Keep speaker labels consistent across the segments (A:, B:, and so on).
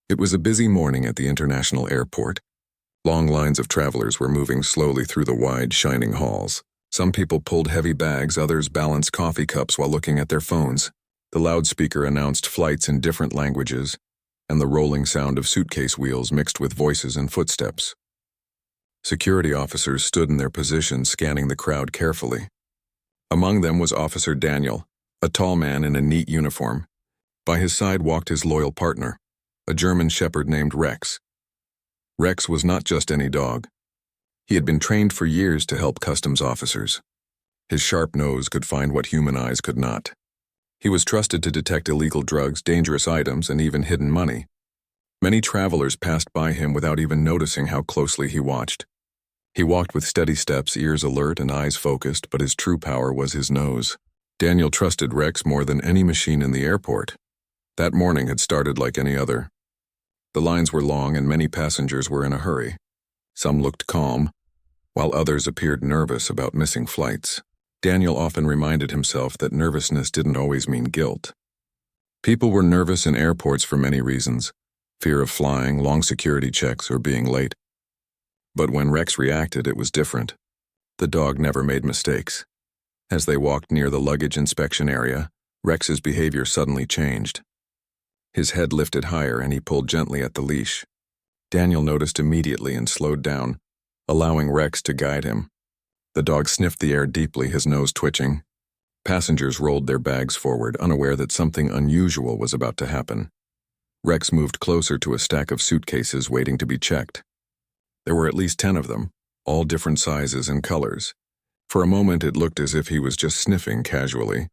A: It was a busy morning at the international airport. Long lines of travelers were moving slowly through the wide, shining halls. Some people pulled heavy bags, others balanced coffee cups while looking at their phones. The loudspeaker announced flights in different languages, and the rolling sound of suitcase wheels mixed with voices and footsteps. Security officers stood in their positions, scanning the crowd carefully. Among them was Officer Daniel, a tall man in a neat uniform. By his side walked his loyal partner, a German shepherd named Rex. Rex was not just any dog. He had been trained for years to help customs officers. His sharp nose could find what human eyes could not. He was trusted to detect illegal drugs, dangerous items, and even hidden money. Many travelers passed by him without even noticing how closely he watched. He walked with steady steps, ears alert and eyes focused, but his true power was his nose. Daniel trusted Rex more than any machine in the airport. That morning had started like any other. The lines were long and many passengers were in a hurry. Some looked calm, while others appeared nervous about missing flights. Daniel often reminded himself that nervousness didn't always mean guilt. People were nervous in airports for many reasons: fear of flying, long security checks, or being late. But when Rex reacted, it was different. The dog never made mistakes. As they walked near the luggage inspection area, Rex's behavior suddenly changed. His head lifted higher and he pulled gently at the leash. Daniel noticed immediately and slowed down, allowing Rex to guide him. The dog sniffed the air deeply, his nose twitching. Passengers rolled their bags forward, unaware that something unusual was about to happen. Rex moved closer to a stack of suitcases waiting to be checked. There were at least 10 of them, all different sizes and colors. For a moment it looked as if he was just sniffing casually.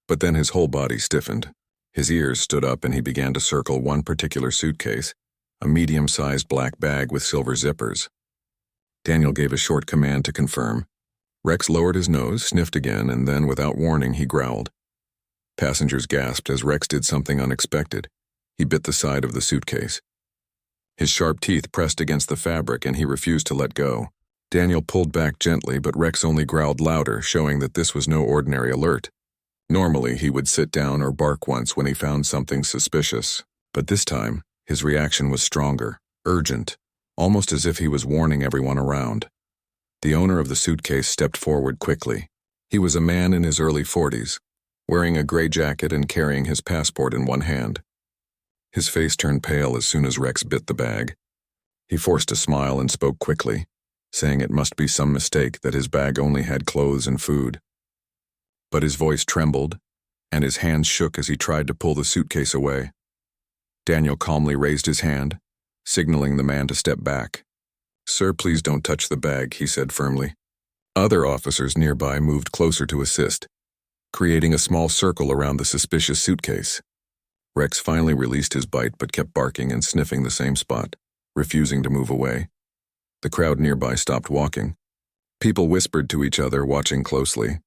A: But then his whole body stiffened. His ears stood up and he began to circle one particular suitcase, a medium-sized black bag with silver zippers. Daniel gave a short command to confirm. Rex lowered his nose, sniffed again, and then, without warning, he growled. Passengers gasped as Rex did something unexpected. He bit the side of the suitcase. His sharp teeth pressed against the fabric and he refused to let go. Daniel pulled back gently, but Rex only growled louder, showing that this was no ordinary alert. Normally, he would sit down or bark once when he found something suspicious, but this time, his reaction was stronger, urgent, almost as if he was warning everyone around. The owner of the suitcase stepped forward quickly. He was a man in his early 40s, wearing a gray jacket and carrying his passport in one hand. His face turned pale as soon as Rex bit the bag. He forced a smile and spoke quickly, saying it must be some mistake, that his bag only had clothes and food. But his voice trembled, and his hands shook as he tried to pull the suitcase away. Daniel calmly raised his hand, signaling the man to step back. "Sir, please don't touch the bag," he said firmly. Other officers nearby moved closer to assist, creating a small circle around the suspicious suitcase. Rex finally released his bite but kept barking and sniffing the same spot, refusing to move away. The crowd nearby stopped walking. People whispered to each other, watching closely.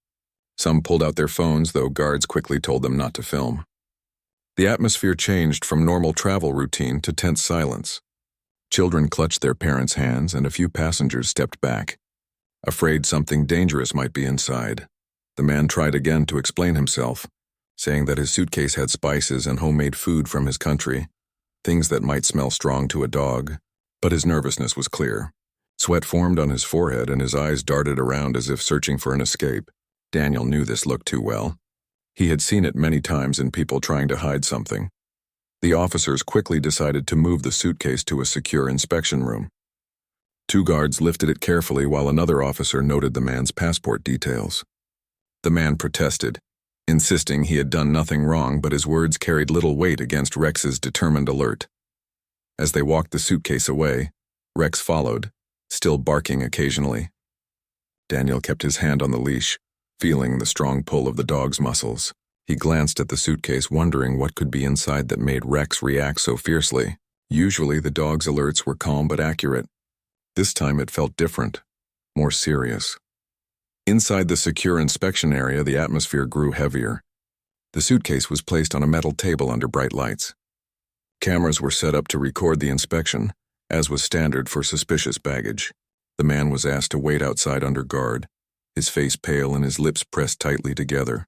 A: Some pulled out their phones, though guards quickly told them not to film. The atmosphere changed from normal travel routine to tense silence. Children clutched their parents' hands and a few passengers stepped back, afraid something dangerous might be inside. The man tried again to explain himself, saying that his suitcase had spices and homemade food from his country, things that might smell strong to a dog, but his nervousness was clear. Sweat formed on his forehead and his eyes darted around as if searching for an escape. Daniel knew this look too well. He had seen it many times in people trying to hide something. The officers quickly decided to move the suitcase to a secure inspection room. 2 guards lifted it carefully while another officer noted the man's passport details. The man protested, insisting he had done nothing wrong, but his words carried little weight against Rex's determined alert. As they walked the suitcase away, Rex followed, still barking occasionally. Daniel kept his hand on the leash, feeling the strong pull of the dog's muscles. He glanced at the suitcase, wondering what could be inside that made Rex react so fiercely. Usually the dog's alerts were calm but accurate. This time it felt different, more serious. Inside the secure inspection area, the atmosphere grew heavier. The suitcase was placed on a metal table under bright lights. Cameras were set up to record the inspection, as was standard for suspicious baggage. The man was asked to wait outside under guard, his face pale and his lips pressed tightly together.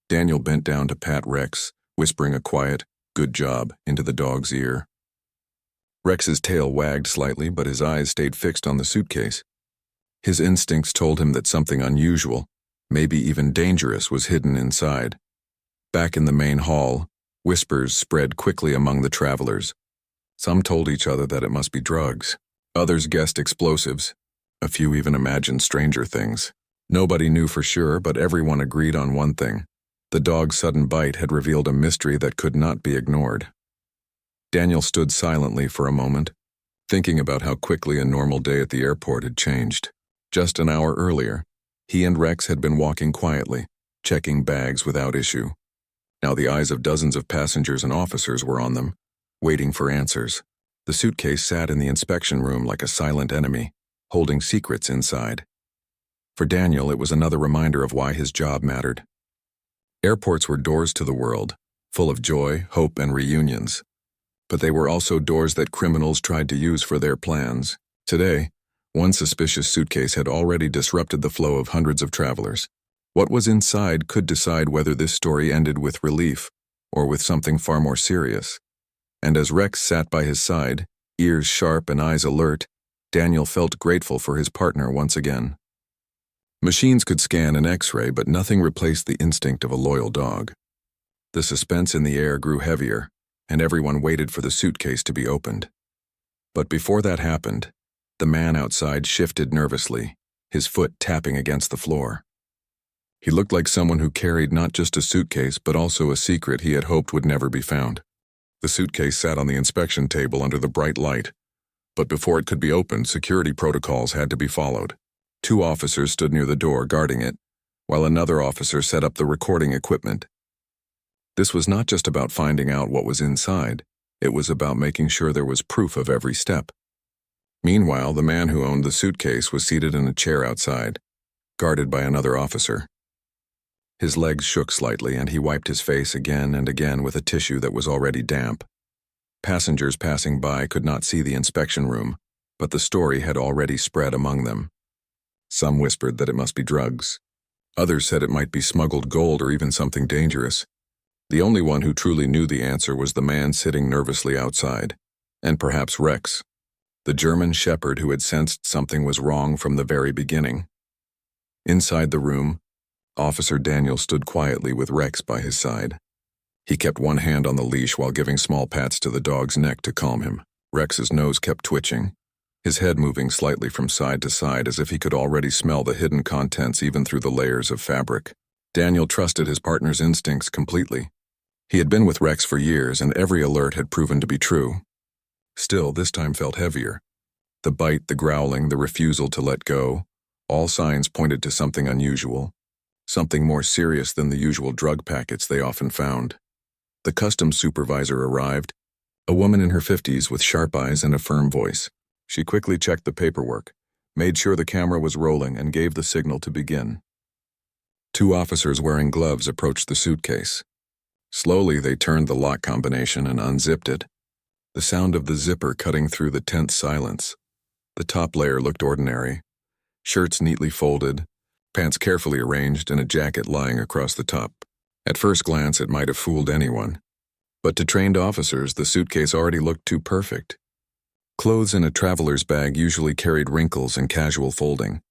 A: Daniel bent down to pat Rex, whispering a quiet, "Good job," into the dog's ear. Rex's tail wagged slightly, but his eyes stayed fixed on the suitcase. His instincts told him that something unusual, maybe even dangerous, was hidden inside. Back in the main hall, whispers spread quickly among the travelers. Some told each other that it must be drugs. Others guessed explosives. A few even imagined stranger things. Nobody knew for sure, but everyone agreed on one thing. The dog's sudden bite had revealed a mystery that could not be ignored. Daniel stood silently for a moment, thinking about how quickly a normal day at the airport had changed. Just an hour earlier, he and Rex had been walking quietly, checking bags without issue. Now the eyes of dozens of passengers and officers were on them, waiting for answers. The suitcase sat in the inspection room like a silent enemy, holding secrets inside. For Daniel, it was another reminder of why his job mattered. Airports were doors to the world, full of joy, hope, and reunions. But they were also doors that criminals tried to use for their plans. Today, one suspicious suitcase had already disrupted the flow of hundreds of travelers. What was inside could decide whether this story ended with relief or with something far more serious. And as Rex sat by his side, ears sharp and eyes alert, Daniel felt grateful for his partner once again. Machines could scan an X-ray, but nothing replaced the instinct of a loyal dog. The suspense in the air grew heavier, and everyone waited for the suitcase to be opened. But before that happened, the man outside shifted nervously, his foot tapping against the floor. He looked like someone who carried not just a suitcase, but also a secret he had hoped would never be found. The suitcase sat on the inspection table under the bright light, but before it could be opened, security protocols had to be followed. 2 officers stood near the door guarding it, while another officer set up the recording equipment. This was not just about finding out what was inside, it was about making sure there was proof of every step. Meanwhile, the man who owned the suitcase was seated in a chair outside, guarded by another officer. His legs shook slightly, and he wiped his face again and again with a tissue that was already damp. Passengers passing by could not see the inspection room, but the story had already spread among them. Some whispered that it must be drugs. Others said it might be smuggled gold or even something dangerous. The only one who truly knew the answer was the man sitting nervously outside, and perhaps Rex, the German shepherd who had sensed something was wrong from the very beginning. Inside the room, Officer Daniel stood quietly with Rex by his side. He kept one hand on the leash while giving small pats to the dog's neck to calm him. Rex's nose kept twitching, his head moving slightly from side to side as if he could already smell the hidden contents even through the layers of fabric. Daniel trusted his partner's instincts completely. He had been with Rex for years, and every alert had proven to be true. Still, this time felt heavier. The bite, the growling, the refusal to let go, all signs pointed to something unusual, something more serious than the usual drug packets they often found. The customs supervisor arrived, a woman in her 50s with sharp eyes and a firm voice. She quickly checked the paperwork, made sure the camera was rolling, and gave the signal to begin. 2 officers wearing gloves approached the suitcase. Slowly, they turned the lock combination and unzipped it, the sound of the zipper cutting through the tense silence. The top layer looked ordinary. Shirts neatly folded, pants carefully arranged, and a jacket lying across the top. At first glance, it might have fooled anyone. But to trained officers, the suitcase already looked too perfect. Clothes in a traveler's bag usually carried wrinkles and casual folding.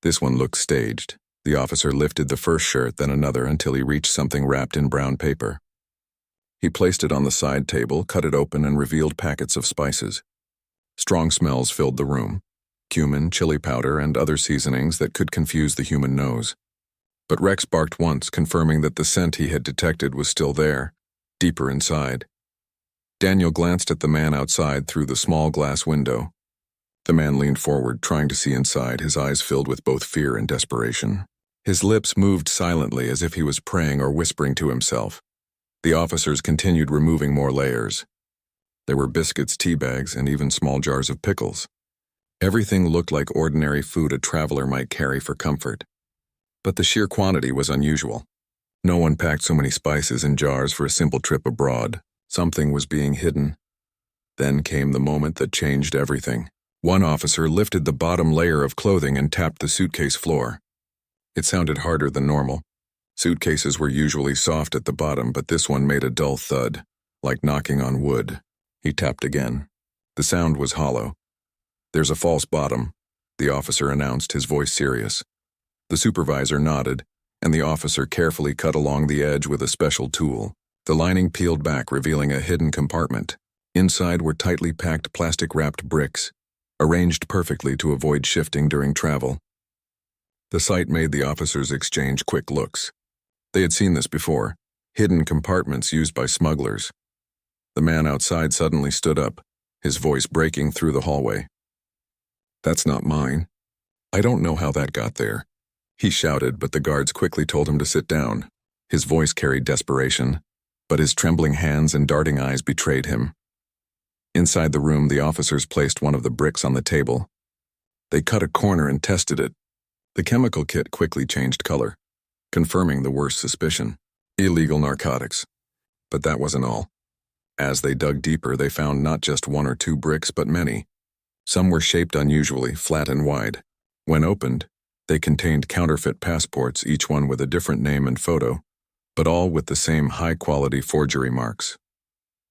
A: This one looked staged. The officer lifted the first shirt, then another, until he reached something wrapped in brown paper. He placed it on the side table, cut it open, and revealed packets of spices. Strong smells filled the room: cumin, chili powder, and other seasonings that could confuse the human nose. But Rex barked once, confirming that the scent he had detected was still there, deeper inside. Daniel glanced at the man outside through the small glass window. The man leaned forward, trying to see inside, his eyes filled with both fear and desperation. His lips moved silently as if he was praying or whispering to himself. The officers continued removing more layers. There were biscuits, tea bags, and even small jars of pickles. Everything looked like ordinary food a traveler might carry for comfort. But the sheer quantity was unusual. No one packed so many spices in jars for a simple trip abroad. Something was being hidden. Then came the moment that changed everything. One officer lifted the bottom layer of clothing and tapped the suitcase floor. It sounded harder than normal. Suitcases were usually soft at the bottom, but this one made a dull thud, like knocking on wood. He tapped again. The sound was hollow. "There's a false bottom," the officer announced, his voice serious. The supervisor nodded, and the officer carefully cut along the edge with a special tool. The lining peeled back, revealing a hidden compartment. Inside were tightly packed plastic-wrapped bricks, arranged perfectly to avoid shifting during travel. The sight made the officers exchange quick looks. They had seen this before, hidden compartments used by smugglers. The man outside suddenly stood up, his voice breaking through the hallway. "That's not mine. I don't know how that got there," he shouted, but the guards quickly told him to sit down. His voice carried desperation, but his trembling hands and darting eyes betrayed him. Inside the room, the officers placed one of the bricks on the table. They cut a corner and tested it. The chemical kit quickly changed color, confirming the worst suspicion: illegal narcotics. But that wasn't all. As they dug deeper, they found not just one or two bricks, but many. Some were shaped unusually, flat and wide. When opened, they contained counterfeit passports, each one with a different name and photo, but all with the same high-quality forgery marks.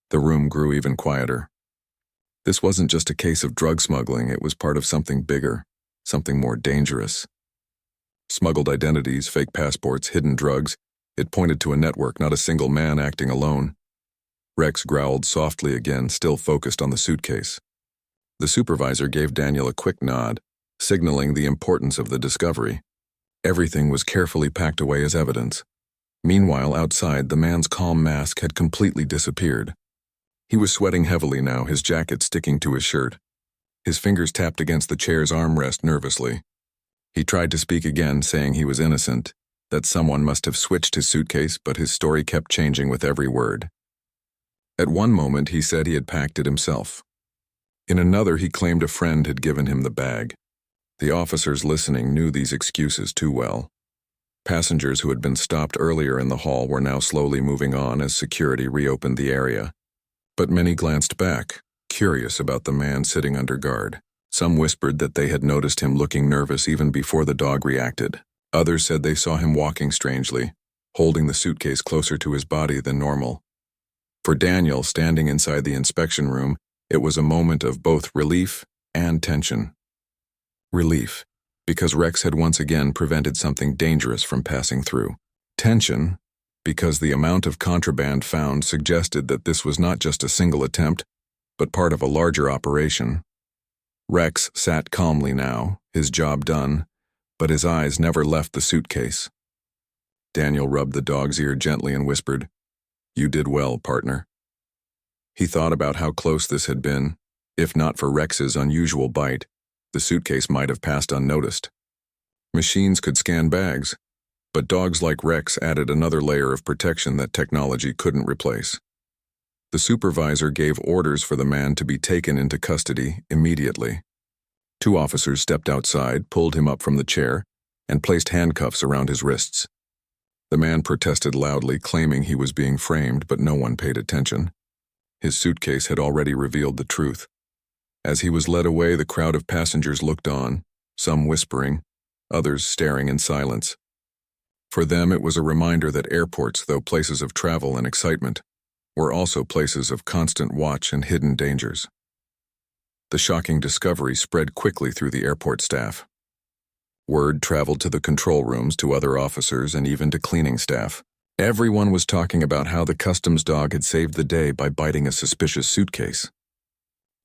A: The room grew even quieter. This wasn't just a case of drug smuggling, it was part of something bigger, something more dangerous. Smuggled identities, fake passports, hidden drugs. It pointed to a network, not a single man acting alone. Rex growled softly again, still focused on the suitcase. The supervisor gave Daniel a quick nod, signaling the importance of the discovery. Everything was carefully packed away as evidence. Meanwhile, outside, the man's calm mask had completely disappeared. He was sweating heavily now, his jacket sticking to his shirt. His fingers tapped against the chair's armrest nervously. He tried to speak again, saying he was innocent, that someone must have switched his suitcase, but his story kept changing with every word. At one moment, he said he had packed it himself. In another, he claimed a friend had given him the bag. The officers listening knew these excuses too well. Passengers who had been stopped earlier in the hall were now slowly moving on as security reopened the area. But many glanced back, curious about the man sitting under guard. Some whispered that they had noticed him looking nervous even before the dog reacted. Others said they saw him walking strangely, holding the suitcase closer to his body than normal. For Daniel, standing inside the inspection room, it was a moment of both relief and tension. Relief, because Rex had once again prevented something dangerous from passing through. Tension, because the amount of contraband found suggested that this was not just a single attempt, but part of a larger operation. Rex sat calmly now, his job done, but his eyes never left the suitcase. Daniel rubbed the dog's ear gently and whispered, "You did well, partner." He thought about how close this had been. If not for Rex's unusual bite, the suitcase might have passed unnoticed. Machines could scan bags, but dogs like Rex added another layer of protection that technology couldn't replace. The supervisor gave orders for the man to be taken into custody immediately. Two officers stepped outside, pulled him up from the chair, and placed handcuffs around his wrists. The man protested loudly, claiming he was being framed, but no one paid attention. His suitcase had already revealed the truth. As he was led away, the crowd of passengers looked on, some whispering, others staring in silence. For them, it was a reminder that airports, though places of travel and excitement, were also places of constant watch and hidden dangers. The shocking discovery spread quickly through the airport staff. Word traveled to the control rooms, to other officers, and even to cleaning staff. Everyone was talking about how the customs dog had saved the day by biting a suspicious suitcase.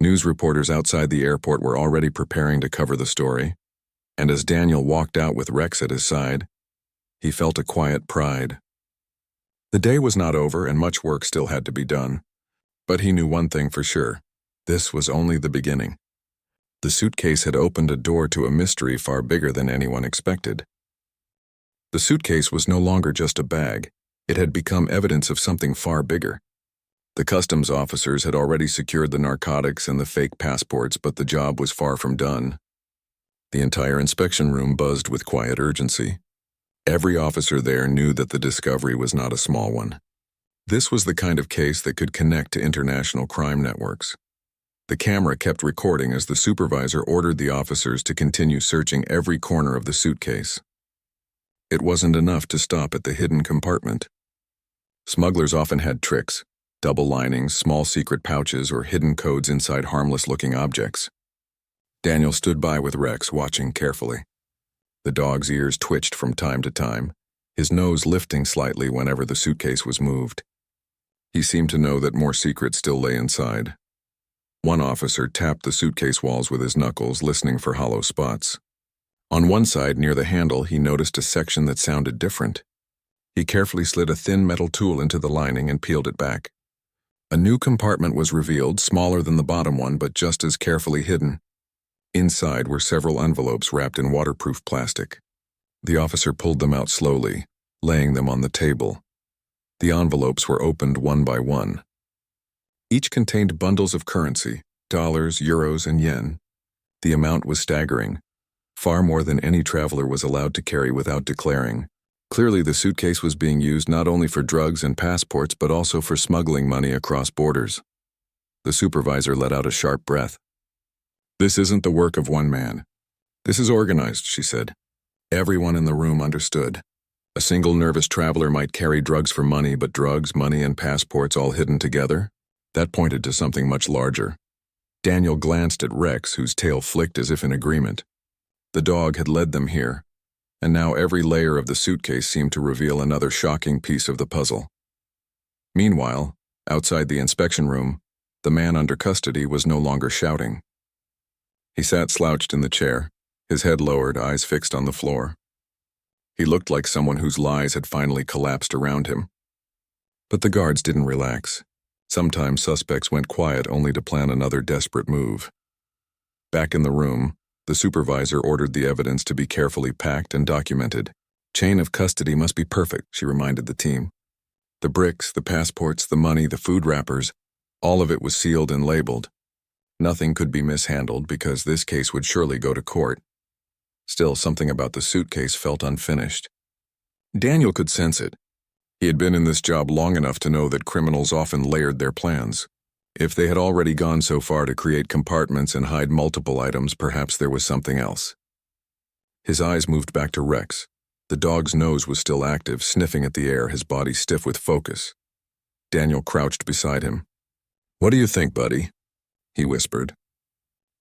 A: News reporters outside the airport were already preparing to cover the story, and as Daniel walked out with Rex at his side, he felt a quiet pride. The day was not over and much work still had to be done, but he knew one thing for sure: this was only the beginning. The suitcase had opened a door to a mystery far bigger than anyone expected. The suitcase was no longer just a bag. It had become evidence of something far bigger. The customs officers had already secured the narcotics and the fake passports, but the job was far from done. The entire inspection room buzzed with quiet urgency. Every officer there knew that the discovery was not a small one. This was the kind of case that could connect to international crime networks. The camera kept recording as the supervisor ordered the officers to continue searching every corner of the suitcase. It wasn't enough to stop at the hidden compartment. Smugglers often had tricks, double linings, small secret pouches, or hidden codes inside harmless-looking objects. Daniel stood by with Rex, watching carefully. The dog's ears twitched from time to time, his nose lifting slightly whenever the suitcase was moved. He seemed to know that more secrets still lay inside. One officer tapped the suitcase walls with his knuckles, listening for hollow spots. On one side, near the handle, he noticed a section that sounded different. He carefully slid a thin metal tool into the lining and peeled it back. A new compartment was revealed, smaller than the bottom one, but just as carefully hidden. Inside were several envelopes wrapped in waterproof plastic. The officer pulled them out slowly, laying them on the table. The envelopes were opened one by one. Each contained bundles of currency, dollars, euros, and yen. The amount was staggering, far more than any traveler was allowed to carry without declaring. Clearly, the suitcase was being used not only for drugs and passports, but also for smuggling money across borders. The supervisor let out a sharp breath. "This isn't the work of one man. This is organized," she said. Everyone in the room understood. A single nervous traveler might carry drugs for money, but drugs, money, and passports all hidden together? That pointed to something much larger. Daniel glanced at Rex, whose tail flicked as if in agreement. The dog had led them here, and now every layer of the suitcase seemed to reveal another shocking piece of the puzzle. Meanwhile, outside the inspection room, the man under custody was no longer shouting. He sat slouched in the chair, his head lowered, eyes fixed on the floor. He looked like someone whose lies had finally collapsed around him. But the guards didn't relax. Sometimes suspects went quiet only to plan another desperate move. Back in the room, the supervisor ordered the evidence to be carefully packed and documented. Chain of custody must be perfect, she reminded the team. The bricks, the passports, the money, the food wrappers, all of it was sealed and labeled. Nothing could be mishandled because this case would surely go to court. Still, something about the suitcase felt unfinished. Daniel could sense it. He had been in this job long enough to know that criminals often layered their plans. If they had already gone so far to create compartments and hide multiple items, perhaps there was something else. His eyes moved back to Rex. The dog's nose was still active, sniffing at the air, his body stiff with focus. Daniel crouched beside him. "What do you think, buddy?" he whispered.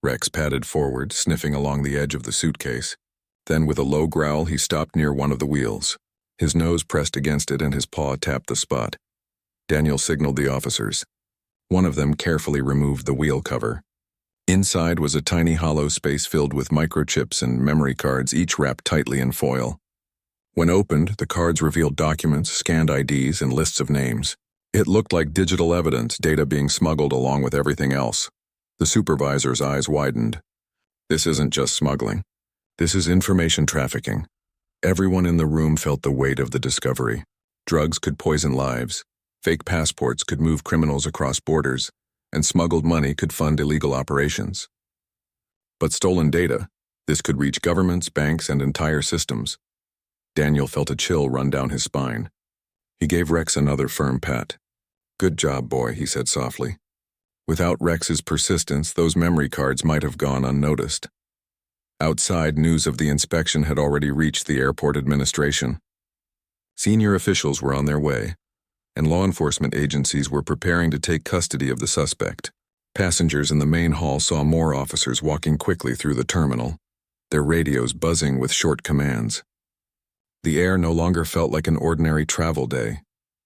A: Rex padded forward, sniffing along the edge of the suitcase. Then, with a low growl, he stopped near one of the wheels. His nose pressed against it and his paw tapped the spot. Daniel signaled the officers. One of them carefully removed the wheel cover. Inside was a tiny hollow space filled with microchips and memory cards, each wrapped tightly in foil. When opened, the cards revealed documents, scanned IDs, and lists of names. It looked like digital evidence, data being smuggled along with everything else. The supervisor's eyes widened. This isn't just smuggling. This is information trafficking. Everyone in the room felt the weight of the discovery. Drugs could poison lives, fake passports could move criminals across borders, and smuggled money could fund illegal operations. But stolen data, this could reach governments, banks, and entire systems. Daniel felt a chill run down his spine. He gave Rex another firm pat. "Good job, boy," he said softly. Without Rex's persistence, those memory cards might have gone unnoticed. Outside, news of the inspection had already reached the airport administration. Senior officials were on their way, and law enforcement agencies were preparing to take custody of the suspect. Passengers in the main hall saw more officers walking quickly through the terminal, their radios buzzing with short commands. The air no longer felt like an ordinary travel day.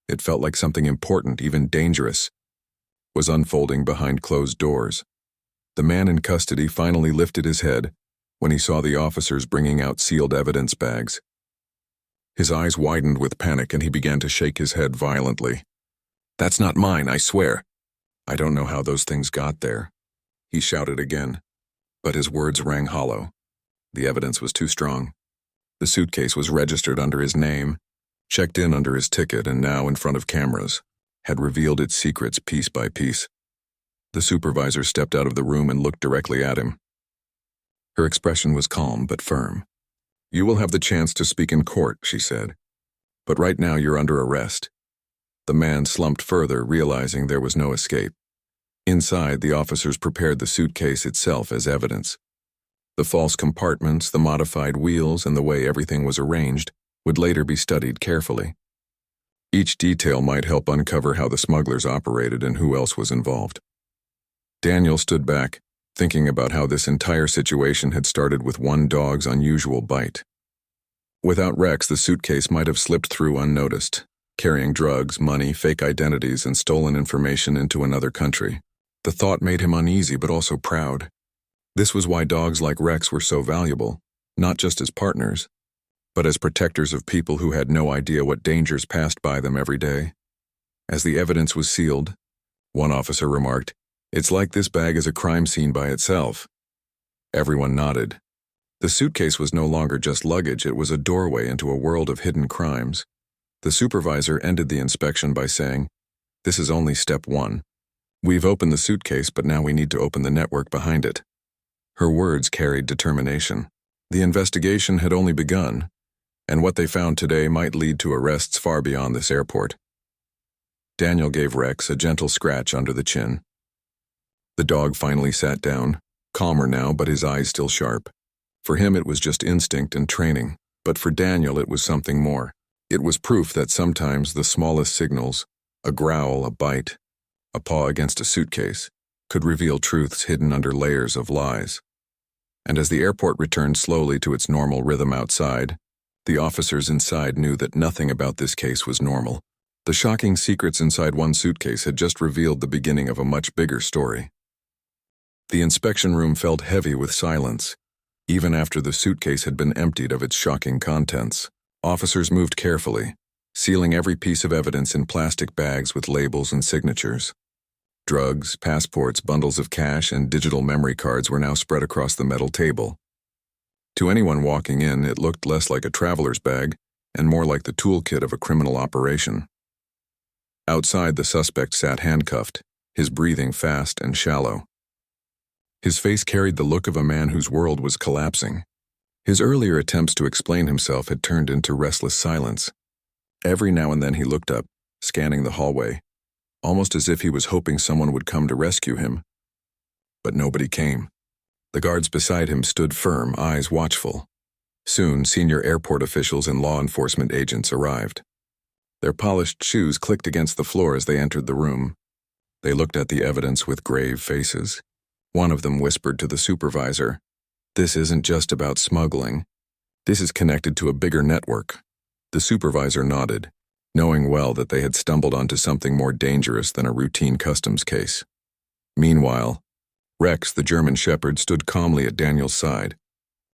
A: It felt like something important, even dangerous, was unfolding behind closed doors. The man in custody finally lifted his head when he saw the officers bringing out sealed evidence bags. His eyes widened with panic and he began to shake his head violently. "That's not mine, I swear." "I don't know how those things got there," he shouted again, but his words rang hollow. The evidence was too strong. The suitcase was registered under his name, checked in under his ticket, and now in front of cameras, had revealed its secrets piece by piece. The supervisor stepped out of the room and looked directly at him. Her expression was calm but firm. "You will have the chance to speak in court," she said. "But right now you're under arrest." The man slumped further, realizing there was no escape. Inside, the officers prepared the suitcase itself as evidence. The false compartments, the modified wheels, and the way everything was arranged would later be studied carefully. Each detail might help uncover how the smugglers operated and who else was involved. Daniel stood back, thinking about how this entire situation had started with one dog's unusual bite. Without Rex, the suitcase might have slipped through unnoticed, carrying drugs, money, fake identities, and stolen information into another country. The thought made him uneasy but also proud. This was why dogs like Rex were so valuable, not just as partners, but as protectors of people who had no idea what dangers passed by them every day. As the evidence was sealed, one officer remarked, "It's like this bag is a crime scene by itself." Everyone nodded. The suitcase was no longer just luggage, it was a doorway into a world of hidden crimes. The supervisor ended the inspection by saying, "This is only step one. We've opened the suitcase, but now we need to open the network behind it." Her words carried determination. The investigation had only begun, and what they found today might lead to arrests far beyond this airport. Daniel gave Rex a gentle scratch under the chin. The dog finally sat down, calmer now, but his eyes still sharp. For him it was just instinct and training, but for Daniel it was something more. It was proof that sometimes the smallest signals, a growl, a bite, a paw against a suitcase, could reveal truths hidden under layers of lies. And as the airport returned slowly to its normal rhythm outside, the officers inside knew that nothing about this case was normal. The shocking secrets inside one suitcase had just revealed the beginning of a much bigger story. The inspection room felt heavy with silence. Even after the suitcase had been emptied of its shocking contents, officers moved carefully, sealing every piece of evidence in plastic bags with labels and signatures. Drugs, passports, bundles of cash, and digital memory cards were now spread across the metal table. To anyone walking in, it looked less like a traveler's bag and more like the toolkit of a criminal operation. Outside, the suspect sat handcuffed, his breathing fast and shallow. His face carried the look of a man whose world was collapsing. His earlier attempts to explain himself had turned into restless silence. Every now and then he looked up, scanning the hallway, almost as if he was hoping someone would come to rescue him. But nobody came. The guards beside him stood firm, eyes watchful. Soon, senior airport officials and law enforcement agents arrived. Their polished shoes clicked against the floor as they entered the room. They looked at the evidence with grave faces. One of them whispered to the supervisor, "This isn't just about smuggling. This is connected to a bigger network." The supervisor nodded, knowing well that they had stumbled onto something more dangerous than a routine customs case. Meanwhile, Rex, the German shepherd, stood calmly at Daniel's side.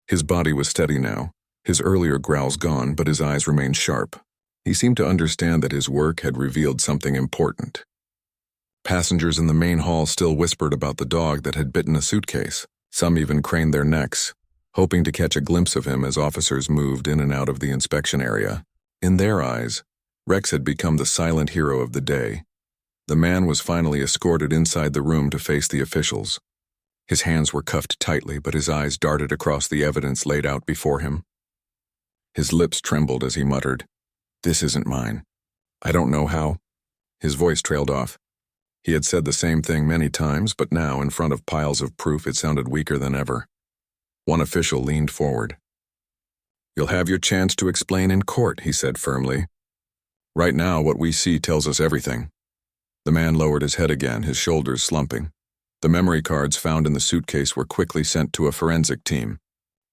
A: His body was steady now, his earlier growls gone, but his eyes remained sharp. He seemed to understand that his work had revealed something important. Passengers in the main hall still whispered about the dog that had bitten a suitcase. Some even craned their necks, hoping to catch a glimpse of him as officers moved in and out of the inspection area. In their eyes, Rex had become the silent hero of the day. The man was finally escorted inside the room to face the officials. His hands were cuffed tightly, but his eyes darted across the evidence laid out before him. His lips trembled as he muttered, "This isn't mine. I don't know how." His voice trailed off. He had said the same thing many times, but now, in front of piles of proof, it sounded weaker than ever. One official leaned forward. "You'll have your chance to explain in court," he said firmly. "Right now, what we see tells us everything." The man lowered his head again, his shoulders slumping. The memory cards found in the suitcase were quickly sent to a forensic team.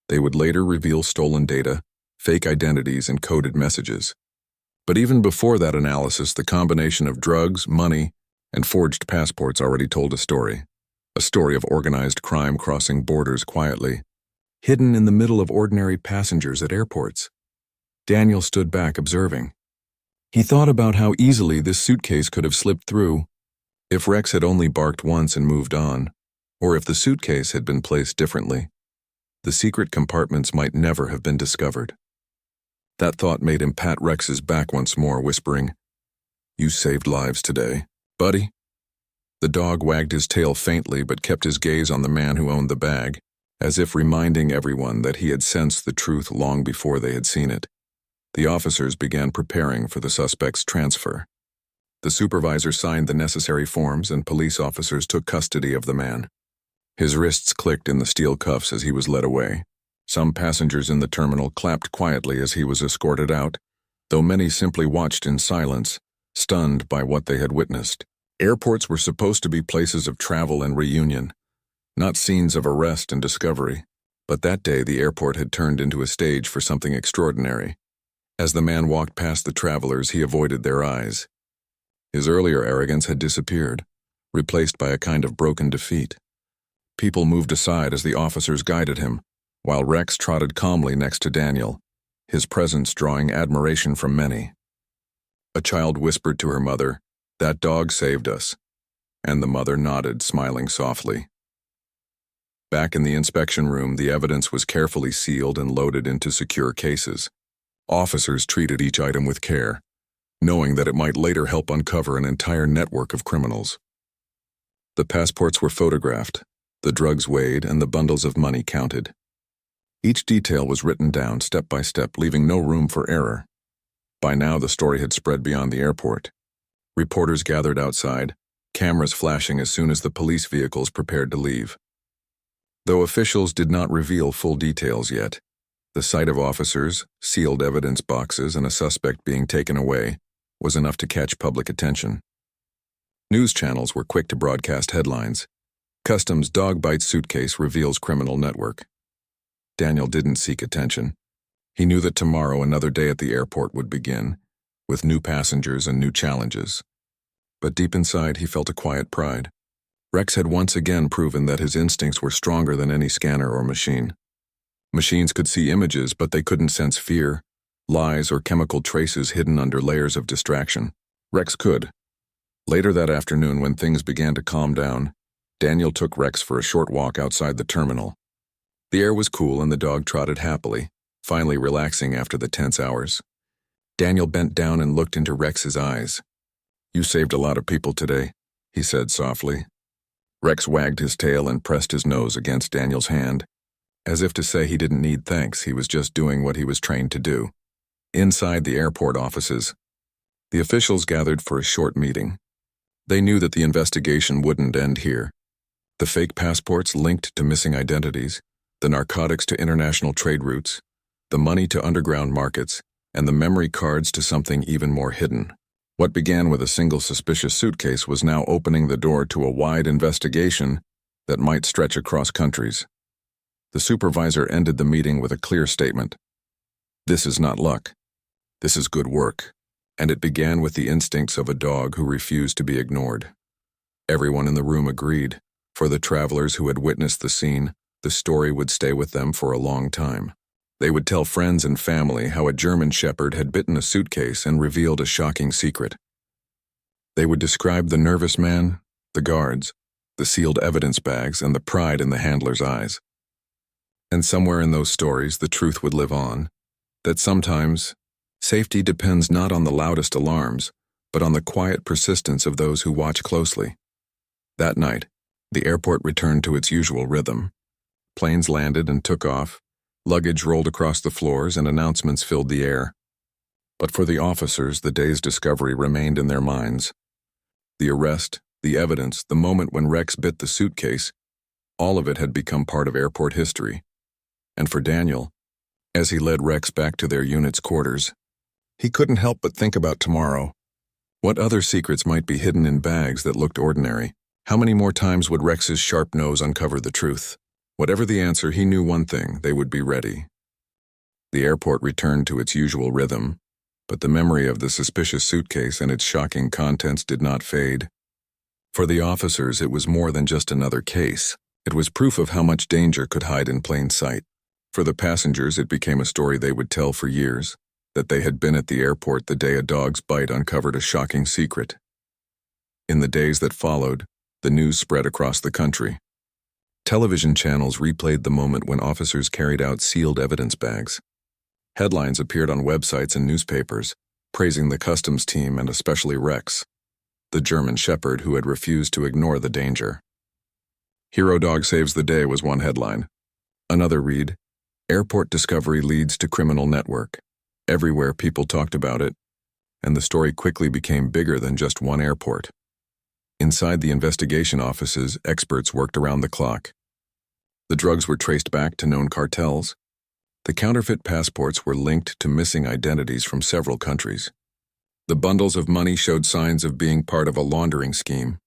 A: They would later reveal stolen data, fake identities, and coded messages. But even before that analysis, the combination of drugs, money, and forged passports already told a story of organized crime crossing borders quietly, hidden in the middle of ordinary passengers at airports. Daniel stood back observing. He thought about how easily this suitcase could have slipped through if Rex had only barked once and moved on, or if the suitcase had been placed differently. The secret compartments might never have been discovered. That thought made him pat Rex's back once more, whispering, "You saved lives today, buddy." The dog wagged his tail faintly but kept his gaze on the man who owned the bag, as if reminding everyone that he had sensed the truth long before they had seen it. The officers began preparing for the suspect's transfer. The supervisor signed the necessary forms and police officers took custody of the man. His wrists clicked in the steel cuffs as he was led away. Some passengers in the terminal clapped quietly as he was escorted out, though many simply watched in silence, stunned by what they had witnessed. Airports were supposed to be places of travel and reunion, not scenes of arrest and discovery. But that day the airport had turned into a stage for something extraordinary. As the man walked past the travelers, he avoided their eyes. His earlier arrogance had disappeared, replaced by a kind of broken defeat. People moved aside as the officers guided him, while Rex trotted calmly next to Daniel, his presence drawing admiration from many. A child whispered to her mother, "That dog saved us," and the mother nodded, smiling softly. Back in the inspection room, the evidence was carefully sealed and loaded into secure cases. Officers treated each item with care, knowing that it might later help uncover an entire network of criminals. The passports were photographed, the drugs weighed, and the bundles of money counted. Each detail was written down step by step, leaving no room for error. By now, the story had spread beyond the airport. Reporters gathered outside, cameras flashing as soon as the police vehicles prepared to leave. Though officials did not reveal full details yet, the sight of officers, sealed evidence boxes, and a suspect being taken away was enough to catch public attention. News channels were quick to broadcast headlines. Customs dog bites suitcase reveals criminal network. Daniel didn't seek attention. He knew that tomorrow another day at the airport would begin, with new passengers and new challenges. But deep inside, he felt a quiet pride. Rex had once again proven that his instincts were stronger than any scanner or machine. Machines could see images, but they couldn't sense fear, lies, or chemical traces hidden under layers of distraction. Rex could. Later that afternoon, when things began to calm down, Daniel took Rex for a short walk outside the terminal. The air was cool and the dog trotted happily, finally relaxing after the tense hours. Daniel bent down and looked into Rex's eyes. "You saved a lot of people today," he said softly. Rex wagged his tail and pressed his nose against Daniel's hand, as if to say he didn't need thanks, he was just doing what he was trained to do. Inside the airport offices, the officials gathered for a short meeting. They knew that the investigation wouldn't end here. The fake passports linked to missing identities, the narcotics to international trade routes, the money to underground markets, and the memory cards to something even more hidden. What began with a single suspicious suitcase was now opening the door to a wide investigation that might stretch across countries. The supervisor ended the meeting with a clear statement. "This is not luck. This is good work." And it began with the instincts of a dog who refused to be ignored. Everyone in the room agreed. For the travelers who had witnessed the scene, the story would stay with them for a long time. They would tell friends and family how a German shepherd had bitten a suitcase and revealed a shocking secret. They would describe the nervous man, the guards, the sealed evidence bags, and the pride in the handler's eyes. And somewhere in those stories, the truth would live on, that sometimes safety depends not on the loudest alarms, but on the quiet persistence of those who watch closely. That night, the airport returned to its usual rhythm. Planes landed and took off, luggage rolled across the floors, and announcements filled the air. But for the officers, the day's discovery remained in their minds. The arrest, the evidence, the moment when Rex bit the suitcase, all of it had become part of airport history. And for Daniel, as he led Rex back to their unit's quarters, he couldn't help but think about tomorrow. What other secrets might be hidden in bags that looked ordinary? How many more times would Rex's sharp nose uncover the truth? Whatever the answer, he knew one thing: they would be ready. The airport returned to its usual rhythm, but the memory of the suspicious suitcase and its shocking contents did not fade. For the officers, it was more than just another case. It was proof of how much danger could hide in plain sight. For the passengers, it became a story they would tell for years, that they had been at the airport the day a dog's bite uncovered a shocking secret. In the days that followed, the news spread across the country. Television channels replayed the moment when officers carried out sealed evidence bags. Headlines appeared on websites and newspapers, praising the customs team and especially Rex, the German shepherd who had refused to ignore the danger. "Hero dog saves the day" was one headline. Another read, "Airport discovery leads to criminal network." Everywhere people talked about it, and the story quickly became bigger than just one airport. Inside the investigation offices, experts worked around the clock. The drugs were traced back to known cartels. The counterfeit passports were linked to missing identities from several countries. The bundles of money showed signs of being part of a laundering scheme,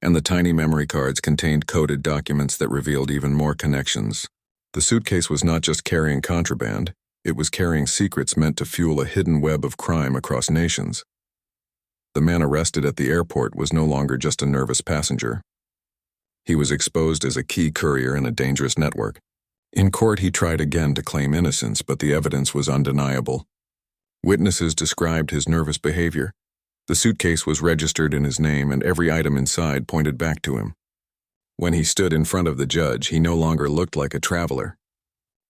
A: and the tiny memory cards contained coded documents that revealed even more connections. The suitcase was not just carrying contraband, it was carrying secrets meant to fuel a hidden web of crime across nations. The man arrested at the airport was no longer just a nervous passenger. He was exposed as a key courier in a dangerous network. In court, he tried again to claim innocence, but the evidence was undeniable. Witnesses described his nervous behavior. The suitcase was registered in his name, and every item inside pointed back to him. When he stood in front of the judge, he no longer looked like a traveler.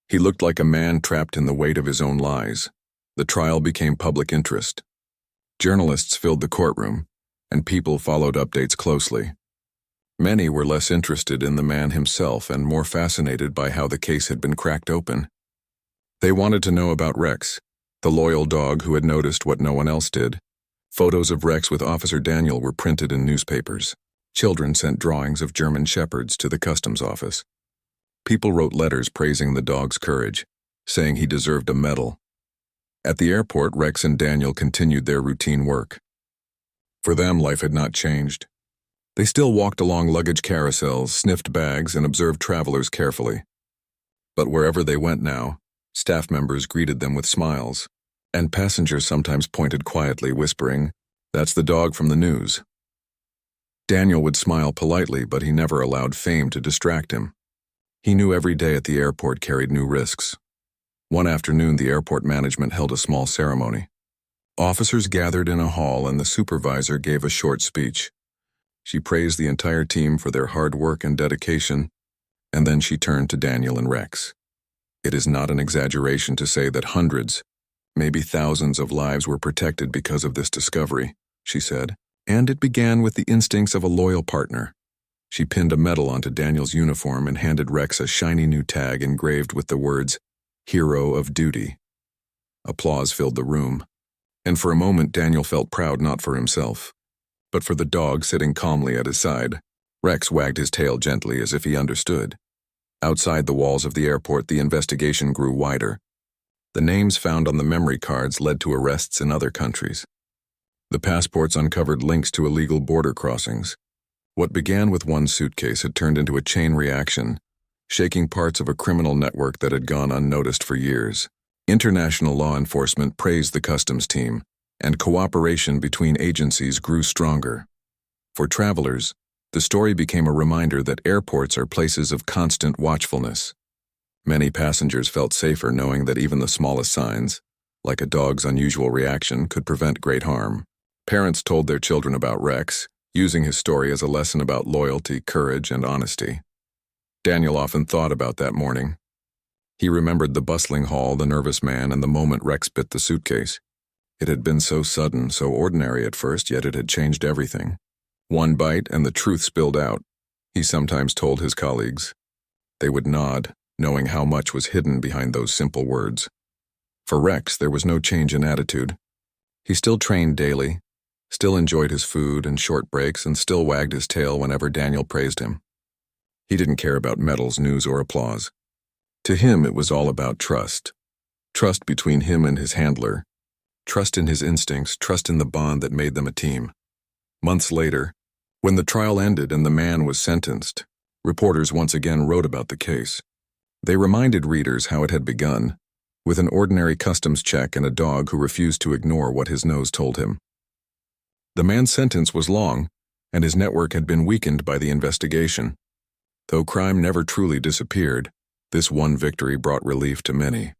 A: He looked like a man trapped in the weight of his own lies. The trial became public interest. Journalists filled the courtroom, and people followed updates closely. Many were less interested in the man himself and more fascinated by how the case had been cracked open. They wanted to know about Rex, the loyal dog who had noticed what no one else did. Photos of Rex with Officer Daniel were printed in newspapers. Children sent drawings of German shepherds to the customs office. People wrote letters praising the dog's courage, saying he deserved a medal. At the airport, Rex and Daniel continued their routine work. For them, life had not changed. They still walked along luggage carousels, sniffed bags, and observed travelers carefully. But wherever they went now, staff members greeted them with smiles, and passengers sometimes pointed quietly, whispering, "That's the dog from the news." Daniel would smile politely, but he never allowed fame to distract him. He knew every day at the airport carried new risks. One afternoon, the airport management held a small ceremony. Officers gathered in a hall, and the supervisor gave a short speech. She praised the entire team for their hard work and dedication, and then she turned to Daniel and Rex. It is not an exaggeration to say that hundreds, maybe thousands of lives were protected because of this discovery, she said, and it began with the instincts of a loyal partner. She pinned a medal onto Daniel's uniform and handed Rex a shiny new tag engraved with the words, "Hero of Duty." Applause filled the room, and for a moment Daniel felt proud not for himself, but for the dog sitting calmly at his side. Rex wagged his tail gently as if he understood. Outside the walls of the airport, the investigation grew wider. The names found on the memory cards led to arrests in other countries. The passports uncovered links to illegal border crossings. What began with one suitcase had turned into a chain reaction, shaking parts of a criminal network that had gone unnoticed for years. International law enforcement praised the customs team, and cooperation between agencies grew stronger. For travelers, the story became a reminder that airports are places of constant watchfulness. Many passengers felt safer knowing that even the smallest signs, like a dog's unusual reaction, could prevent great harm. Parents told their children about Rex, using his story as a lesson about loyalty, courage, and honesty. Daniel often thought about that morning. He remembered the bustling hall, the nervous man, and the moment Rex bit the suitcase. It had been so sudden, so ordinary at first, yet it had changed everything. One bite and the truth spilled out, he sometimes told his colleagues. They would nod, knowing how much was hidden behind those simple words. For Rex, there was no change in attitude. He still trained daily, still enjoyed his food and short breaks, and still wagged his tail whenever Daniel praised him. He didn't care about medals, news, or applause. To him, it was all about trust. Trust between him and his handler. Trust in his instincts, trust in the bond that made them a team. Months later, when the trial ended and the man was sentenced, reporters once again wrote about the case. They reminded readers how it had begun, with an ordinary customs check and a dog who refused to ignore what his nose told him. The man's sentence was long, and his network had been weakened by the investigation. Though crime never truly disappeared, this one victory brought relief to many.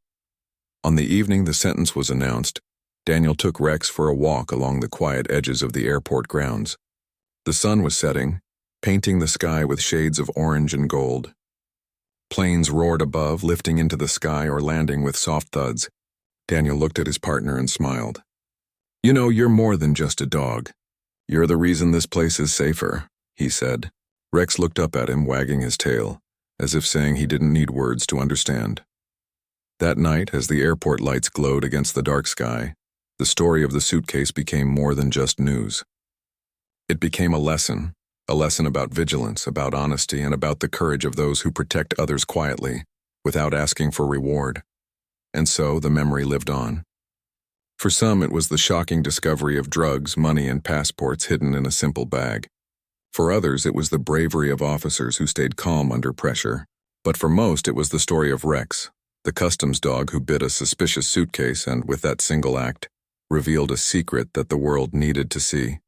A: On the evening the sentence was announced, Daniel took Rex for a walk along the quiet edges of the airport grounds. The sun was setting, painting the sky with shades of orange and gold. Planes roared above, lifting into the sky or landing with soft thuds. Daniel looked at his partner and smiled. "You know, you're more than just a dog. You're the reason this place is safer," he said. Rex looked up at him, wagging his tail, as if saying he didn't need words to understand. That night, as the airport lights glowed against the dark sky, the story of the suitcase became more than just news. It became a lesson about vigilance, about honesty, and about the courage of those who protect others quietly, without asking for reward. And so the memory lived on. For some, it was the shocking discovery of drugs, money, and passports hidden in a simple bag. For others, it was the bravery of officers who stayed calm under pressure. But for most, it was the story of Rex, the customs dog who bit a suspicious suitcase and, with that single act, revealed a secret that the world needed to see.